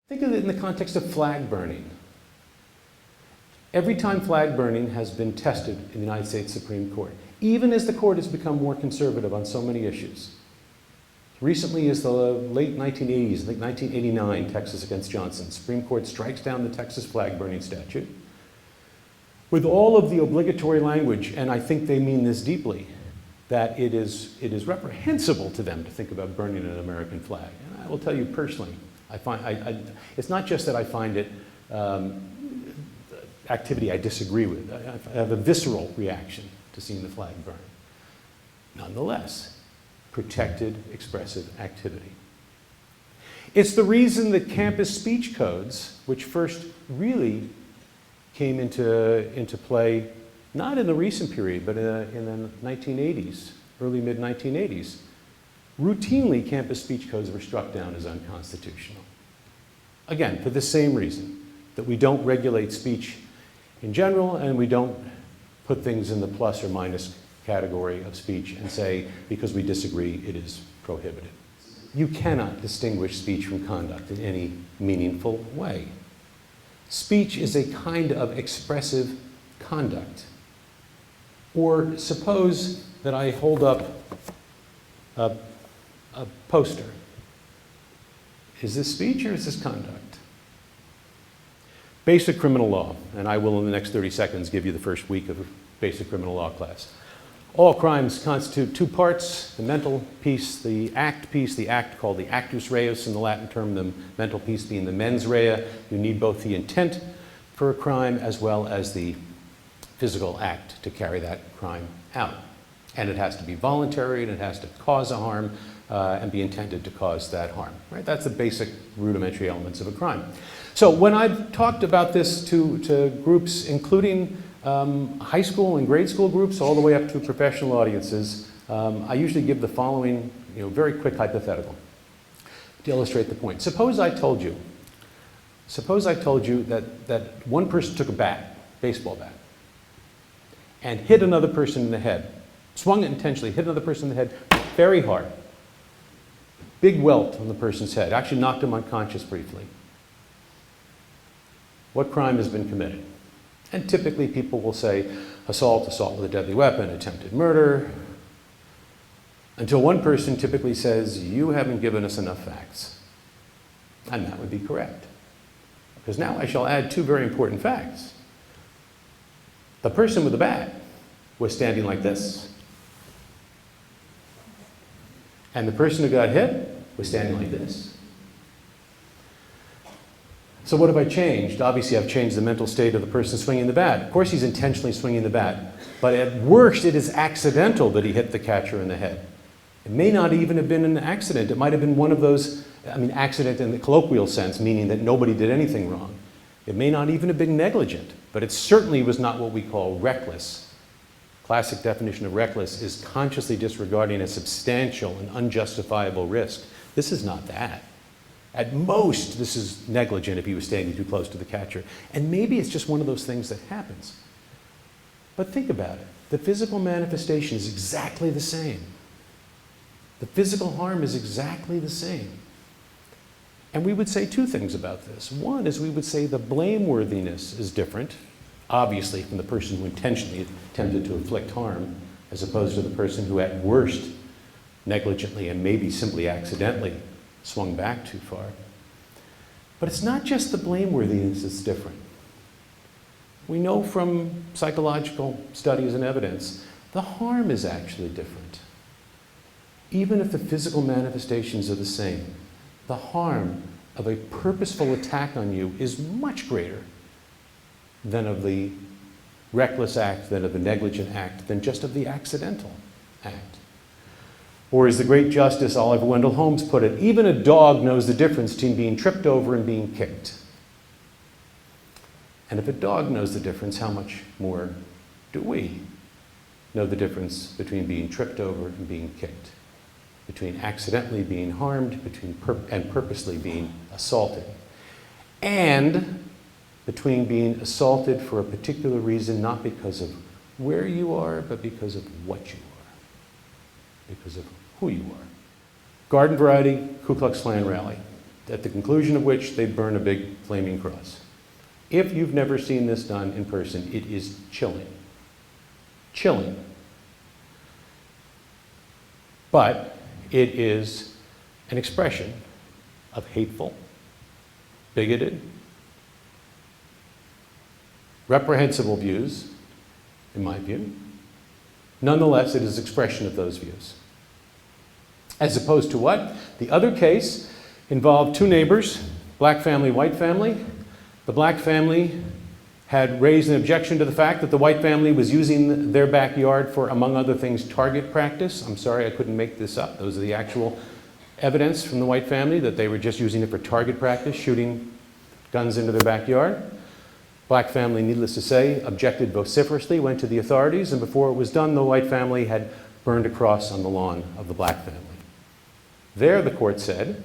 Think of it in the context of flag burning. Every time flag burning has been tested in the United States Supreme Court, even as the court has become more conservative on so many issues. Recently is the late 1980s, I think 1989, Texas against Johnson. Supreme Court strikes down the Texas flag burning statute with all of the obligatory language, and I think they mean this deeply, that it is reprehensible to them to think about burning an American flag. And I will tell you personally, it's not just that I find it activity I disagree with. I have a visceral reaction to seeing the flag burn. Nonetheless, protected expressive activity. It's the reason that campus speech codes, which first really came into play, not in the recent period, but in the 1980s, early mid-1980s, routinely campus speech codes were struck down as unconstitutional. Again, for the same reason, that we don't regulate speech in general, and we don't put things in the plus or minus category of speech and say, because we disagree, it is prohibited. You cannot distinguish speech from conduct in any meaningful way. Speech is a kind of expressive conduct. Or suppose that I hold up a poster. Is this speech or is this conduct? Basic criminal law, and I will in the next 30 seconds give you the first week of a basic criminal law class. All crimes constitute two parts, the mental piece, the act called the actus reus in the Latin term, the mental piece being the mens rea. You need both the intent for a crime as well as the physical act to carry that crime out. And it has to be voluntary, and it has to cause a harm and be intended to cause that harm. Right? That's the basic rudimentary elements of a crime. So when I've talked about this to groups, including high school and grade school groups, all the way up to professional audiences, I usually give the following very quick hypothetical to illustrate the point. Suppose I told you that one person took a bat, baseball bat, and hit another person in the head, swung it intentionally, hit another person in the head very hard. Big welt on the person's head, actually knocked him unconscious briefly. What crime has been committed? And typically people will say assault, assault with a deadly weapon, attempted murder, until one person typically says, you haven't given us enough facts. And that would be correct. Because now I shall add two very important facts. The person with the bat was standing like this. And the person who got hit was standing like this. So what have I changed? Obviously, I've changed the mental state of the person swinging the bat. Of course, he's intentionally swinging the bat. But at worst, it is accidental that he hit the catcher in the head. It may not even have been an accident. It might have been one of those, accident in the colloquial sense, meaning that nobody did anything wrong. It may not even have been negligent, but it certainly was not what we call reckless. Classic definition of reckless is consciously disregarding a substantial and unjustifiable risk. This is not that. At most, this is negligent if he was standing too close to the catcher. And maybe it's just one of those things that happens. But think about it. The physical manifestation is exactly the same. The physical harm is exactly the same. And we would say two things about this. One is we would say the blameworthiness is different, obviously from the person who intentionally attempted to inflict harm, as opposed to the person who at worst negligently and maybe simply accidentally swung back too far. But it's not just the blameworthiness that's different. We know from psychological studies and evidence, the harm is actually different. Even if the physical manifestations are the same, the harm of a purposeful attack on you is much greater than of the reckless act, than of the negligent act, than just of the accidental act. Or as the great Justice Oliver Wendell Holmes put it, even a dog knows the difference between being tripped over and being kicked. And if a dog knows the difference, how much more do we know the difference between being tripped over and being kicked? Between accidentally being harmed and purposely being assaulted. And between being assaulted for a particular reason, not because of where you are, but because of what you are. Because of who you are. Garden variety Ku Klux Klan rally. at the conclusion of which they'd burn a big flaming cross. If you've never seen this done in person, it is chilling. Chilling. But it is an expression of hateful, bigoted, reprehensible views, in my view. Nonetheless, it is expression of those views. As opposed to what? The other case involved two neighbors, black family, white family. The black family had raised an objection to the fact that the white family was using their backyard for, among other things, target practice. I'm sorry, I couldn't make this up. Those are the actual evidence from the white family that they were just using it for target practice, shooting guns into their backyard. Black family, needless to say, objected vociferously, went to the authorities, and before it was done, the white family had burned a cross on the lawn of the black family. There, the court said,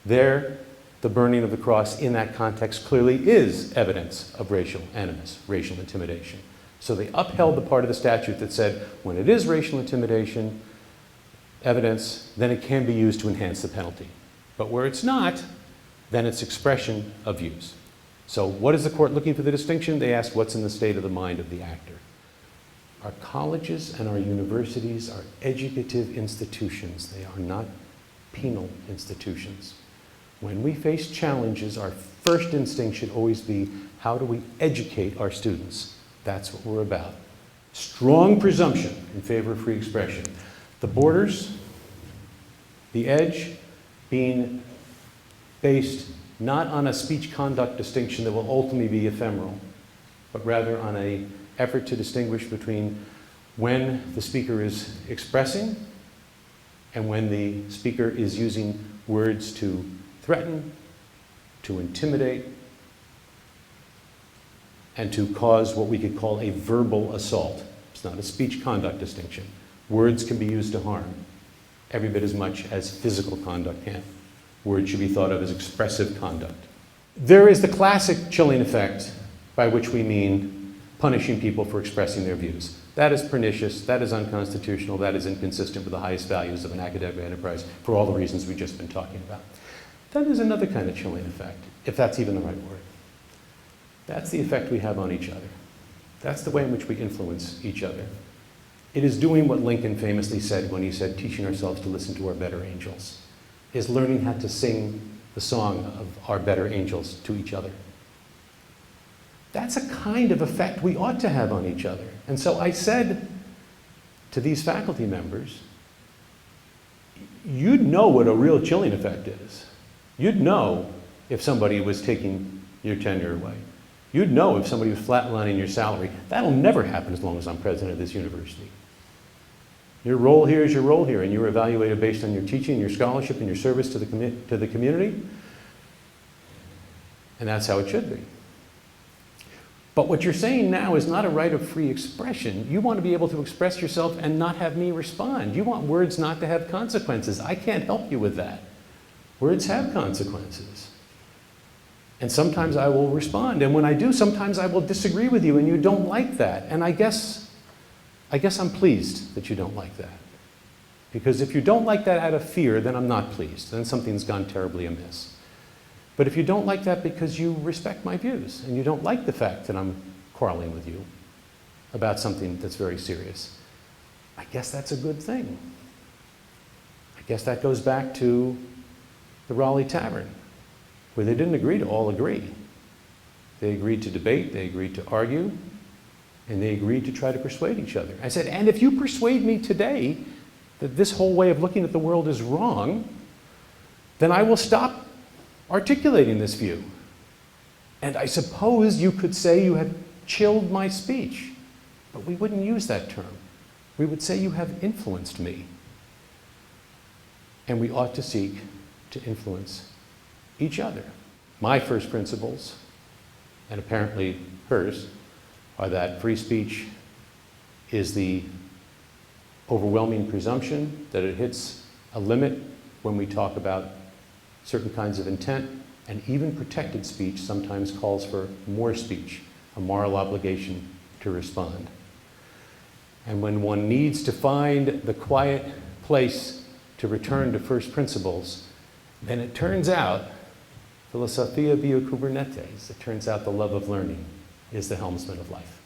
there, the burning of the cross in that context clearly is evidence of racial animus, racial intimidation. So they upheld the part of the statute that said when it is racial intimidation evidence, then it can be used to enhance the penalty. But where it's not, then it's expression of views. So what is the court looking for the distinction? They ask what's in the state of the mind of the actor. Our colleges and our universities are educative institutions. They are not penal institutions. When we face challenges, our first instinct should always be, how do we educate our students? That's what we're about. Strong presumption in favor of free expression. The borders, the edge, being based not on a speech conduct distinction that will ultimately be ephemeral, but rather on an effort to distinguish between when the speaker is expressing and when the speaker is using words to threaten, to intimidate, and to cause what we could call a verbal assault. It's not a speech conduct distinction. Words can be used to harm every bit as much as physical conduct can. Words should be thought of as expressive conduct. There is the classic chilling effect by which we mean punishing people for expressing their views. That is pernicious, that is unconstitutional, that is inconsistent with the highest values of an academic enterprise for all the reasons we've just been talking about. Then there's another kind of chilling effect, if that's even the right word. That's the effect we have on each other. That's the way in which we influence each other. It is doing what Lincoln famously said when he said, teaching ourselves to listen to our better angels, is learning how to sing the song of our better angels to each other. That's a kind of effect we ought to have on each other. And so I said to these faculty members, you'd know what a real chilling effect is. You'd know if somebody was taking your tenure away. You'd know if somebody was flatlining your salary. That'll never happen as long as I'm president of this university. Your role here is your role here, and you're evaluated based on your teaching, your scholarship, and your service to the community. And that's how it should be. But what you're saying now is not a right of free expression. You want to be able to express yourself and not have me respond. You want words not to have consequences. I can't help you with that. Words have consequences. And sometimes I will respond. And when I do, sometimes I will disagree with you and you don't like that. And I guess I'm pleased that you don't like that. Because if you don't like that out of fear, then I'm not pleased. Then something's gone terribly amiss. But if you don't like that because you respect my views and you don't like the fact that I'm quarreling with you about something that's very serious, I guess that's a good thing. I guess that goes back to the Raleigh Tavern, where they didn't agree to all agree. They agreed to debate, they agreed to argue, and they agreed to try to persuade each other. I said, and if you persuade me today that this whole way of looking at the world is wrong, then I will stop articulating this view. And I suppose you could say you have chilled my speech, but we wouldn't use that term. We would say you have influenced me. And we ought to seek to influence each other. My first principles, and apparently hers, are that free speech is the overwhelming presumption that it hits a limit when we talk about certain kinds of intent, and even protected speech sometimes calls for more speech, a moral obligation to respond. And when one needs to find the quiet place to return to first principles, then it turns out Philosophia Bio Kubernetes. It turns out the love of learning is the helmsman of life.